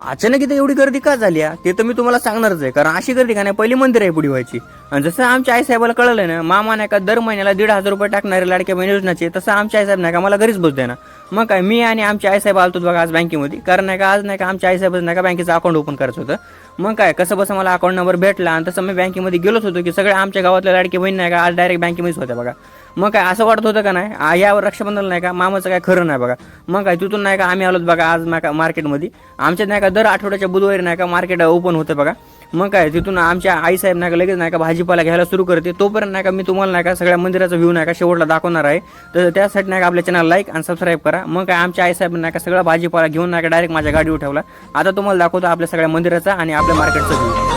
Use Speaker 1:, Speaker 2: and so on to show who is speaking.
Speaker 1: अचानक इथे एवढी गर्दी का झाली आहे ते तर मी तुम्हाला सांगणारच आहे. कारण अशी गर्दी का नाही पहिली मंदिर आहे पुढे व्हायची. आणि जसं आमच्या आईसाहेबाला कळलं ना, मामा नाही का दर महिन्याला 1,500 रुपये टाकणारे लाडक्या बहीण योजनाचे, तसं आमच्या आईसाहेब नाही का मला घरीच बसू द्या ना. मग काय मी आणि आमच्या आईसाहेब आलतो बघा आज बँकेमध्ये. कारण नाही का आज नाही का आमच्या आईसाहेब नाही का बँकेचं अकाउंट ओपन करायचं होतं. मग काय कसं बसं मला अकाउंट नंबर भेटला आणि तसं मी बँकेमध्ये गेलोच होतो की सगळे आमच्या गावातल्या लाडकी बहीण नाही का आज डायरेक्ट बँकेमध्येच होत्या बघा. मग काय असं वाटत होतं का नाही यावर रक्षाबंधन नाही का मामाचं काय खरं नाही बघा. मग काय तिथून नाही का आम्ही आलोत बघा आज नाही का मार्केटमध्ये. आमच्या नाही का दर आठवड्याच्या बुधवारी नाही का मार्केट ओपन होतं बघा. मग काय तिथून आमच्या आईसाहेब नाही का लगेच नाही का भाजीपाला घ्यायला सुरू करते. तोपर्यंत नाही का मी तुम्हाला नाही का सगळ्या मंदिराचा व्ह्यू नाही का शेवटला दाखवणार आहे. तर त्यासाठी नाही का आपल्या चॅनल लाईक आणि सबस्क्राईब करा. मग काय आमच्या आईसाहेब नाही का सगळा भाजीपाला घेऊन नाही का डायरेक्ट माझ्या गाडीवर ठेवला. आता तुम्हाला दाखवतो आपल्या सगळ्या मंदिराचा आणि आपल्या मार्केटचा व्ह्यू.